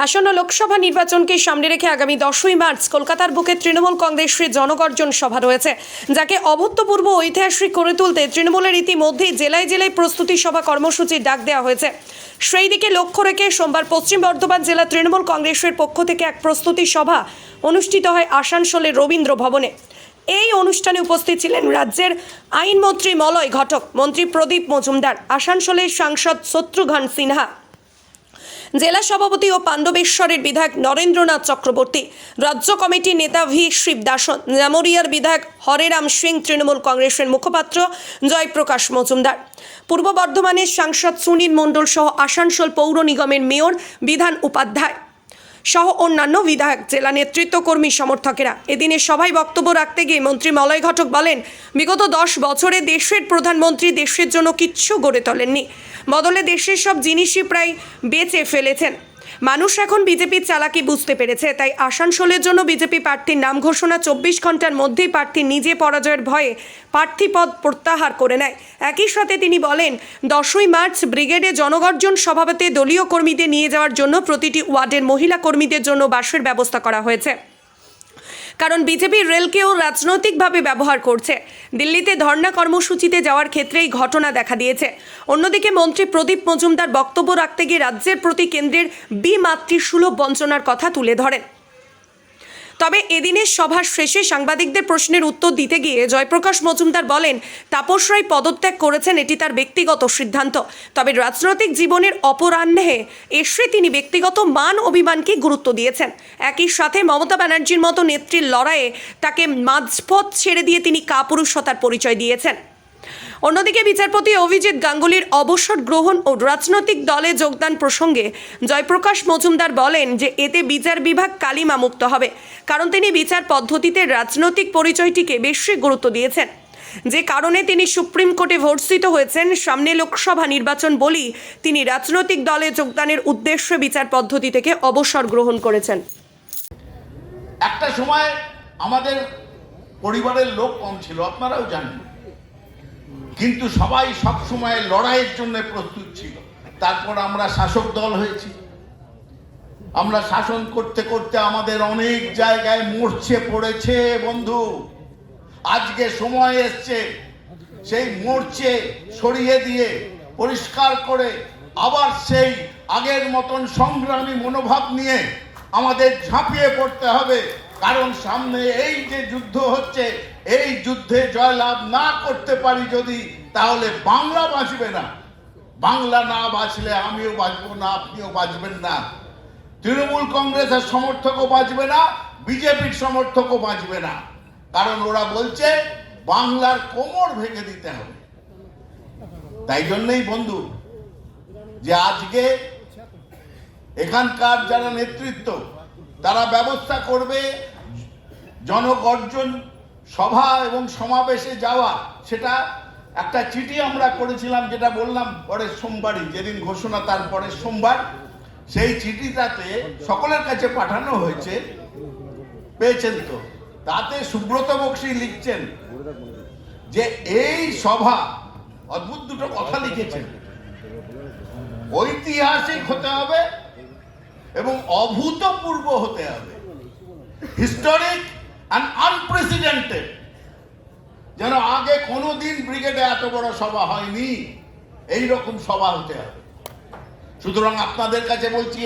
আসন্ন লোকসভা নির্বাচনকে সামনে রেখে আগামী 10ই মার্চ কলকাতার বুকে তৃণমূল কংগ্রেসের জনগর্জন সভা রয়েছে, যাকে অভূতপূর্ব ঐতিহাসিক করে তুলতে তৃণমূলের ইতিমধ্যেই জেলায় জেলায় প্রস্তুতি সভা কর্মসূচির ডাক দেওয়া হয়েছে। সেই দিকে লক্ষ্য রেখে সোমবার পশ্চিম বর্ধমান জেলা তৃণমূল কংগ্রেসের পক্ষ থেকে এক প্রস্তুতি সভা অনুষ্ঠিত হয় আসানসোলের রবীন্দ্র ভবনে। এই অনুষ্ঠানে উপস্থিত ছিলেন রাজ্যের আইনমন্ত্রী মলয় ঘটক, মন্ত্রী প্রদীপ মজুমদার, আসানসোলের সাংসদ শত্রুঘ্ন সিনহা, জেলা সভাপতি ও পাণ্ডবেশ্বরের বিধায়ক নরেন্দ্রনাথ চক্রবর্তী, রাজ্য কমিটির নেতা ভি শিবদাসন, জামুরিয়ার বিধায়ক হরেরাম সিং, তৃণমূল কংগ্রেসের মুখপাত্র জয়প্রকাশ মজুমদার, পূর্ব বর্ধমানের সাংসদ সুনীল মণ্ডল সহ আসানসোল পৌর নিগমের মেয়র বিধান উপাধ্যায় সহ অন্যান্য বিধায়ক, জেলা নেতৃত্ব, কর্মী, সমর্থকেরা। এদিনে সভায় বক্তব্য রাখতে গিয়ে মন্ত্রী মলয় ঘটক বলেন, বিগত 10 বছরে দেশের প্রধানমন্ত্রী দেশের জন্য কিচ্ছু গড়ে তোলেননি, বদলে দেশের সব জিনিসই প্রায় বেচে ফেলেছেন। মানুষ এখন বিজেপির চালাকি বুঝতে পেরেছে, তাই আসানসোলের জন্য বিজেপি প্রার্থীর নাম ঘোষণা 24 ঘন্টার মধ্যেই প্রার্থী নিজে পরাজয়ের ভয়ে প্রার্থী পদ প্রত্যাহার করে নেয়। একই সাথে তিনি বলেন, 10ই মার্চ ব্রিগেডে জনগর্জন সভাতে দলীয় কর্মীদের নিয়ে যাওয়ার জন্য প্রতিটি ওয়ার্ডের মহিলা কর্মীদের জন্য বাসের ব্যবস্থা করা হয়েছে, কারণ বিজেপি রেলকেও রাজনৈতিকভাবে ব্যবহার করছে। দিল্লিতে ধর্ণা কর্মসূচিতে যাওয়ার ক্ষেত্রেই ঘটনা দেখা দিয়েছে। অন্যদিকে মন্ত্রী প্রদীপ মজুমদার বক্তব্য রাখতে গিয়ে রাজ্যের প্রতি কেন্দ্রের বিমাতৃসুলভ বঞ্চনার কথা তুলে ধরেন। তবে এদিনের সভার শেষে সাংবাদিকদের প্রশ্নের উত্তর দিতে গিয়ে জয়প্রকাশ মজুমদার বলেন, তাপস রায় পদত্যাগ করেছেন, এটি তার ব্যক্তিগত সিদ্ধান্ত। তবে রাজনৈতিক জীবনের অপরাহ্নে এসে তিনি ব্যক্তিগত মান অভিমানকে গুরুত্ব দিয়েছেন। একই সাথে মমতা ব্যানার্জির মতো নেত্রীর লড়াইয়ে তাকে মাঝপথ ছেড়ে দিয়ে তিনি কাপুরুষতার পরিচয় দিয়েছেন। অন্যদিকে বিচারপতি অভিজিৎ গাঙ্গুলির অবসর গ্রহণ ও রাজনৈতিক দলে যোগদান প্রসঙ্গে জয়প্রকাশ মজুমদার বলেন যে এতে বিচার বিভাগ কালিমামুক্ত হবে, কারণ তিনি বিচার পদ্ধতিতে রাজনৈতিক পরিচয়টিকে বেশি গুরুত্ব দিয়েছেন, যে কারণে তিনি সুপ্রিম কোর্টে ভর্সিত হয়েছেন। সামনে লোকসভা নির্বাচন বলেই তিনি রাজনৈতিক দলে যোগদানের উদ্দেশ্যে বিচার পদ্ধতি থেকে অবসর গ্রহণ করেছেন। একটা সময় আমাদের পরিবারের লোক কম ছিল, আপনারাও জানেন, কিন্তু সবাই সব সময় লড়াইয়ের জন্য প্রস্তুত ছিল। তারপর আমরা শাসক দল হয়েছি, আমরা শাসন করতে করতে আমাদের অনেক জায়গায় মরচে পড়েছে বন্ধু। আজকে সময় এসছে সেই মরচে সরিয়ে দিয়ে পরিষ্কার করে আবার সেই আগের মতন সংগ্রামী মনোভাব নিয়ে আমাদের ঝাঁপিয়ে পড়তে হবে। কারণ সামনে এই যে যুদ্ধ হচ্ছে, এই যুদ্ধে জয়লাভ না করতে পারি যদি, তাহলে বাংলা বাঁচবে না। বাংলা না বাঁচলে আমিও বাঁচবো না, আপনিও বাঁচবেন না, তৃণমূল কংগ্রেসের সমর্থকও বাঁচবে না, বিজেপির সমর্থকও বাঁচবে না। কারণ ওরা বলছে বাংলার কোমর ভেঙে দিতে হবে। তাই জন্যই বন্ধু, যে আজকে এখানকার যারা নেতৃত্ব তারা ব্যবস্থা করবে জনগর্জন সভা এবং সমাবেশে যাওয়া। সেটা একটা চিঠি আমরা করেছিলাম, যেটা বললাম পরের সোমবারই, যেদিন ঘোষণা তার পরের সোমবার, সেই চিঠিটাতে সকলের কাছে পাঠানো হয়েছে, পেয়েছেন তো? তাতে সুব্রত বক্সী লিখছেন যে এই সভা, অদ্ভুত দুটো কথা লিখেছেন, ঐতিহাসিক হতে হবে এবং অভূতপূর্ব হতে হবে, হিস্টোরিক অ্যান্ড আনপ্রেসিডেন্টেড। যেন আগে কোনোদিন ব্রিগেডে এত বড় সভা হয়নি, এই রকম সভা হতে হবে। সুতরাং আপনাদের কাছে বলছি,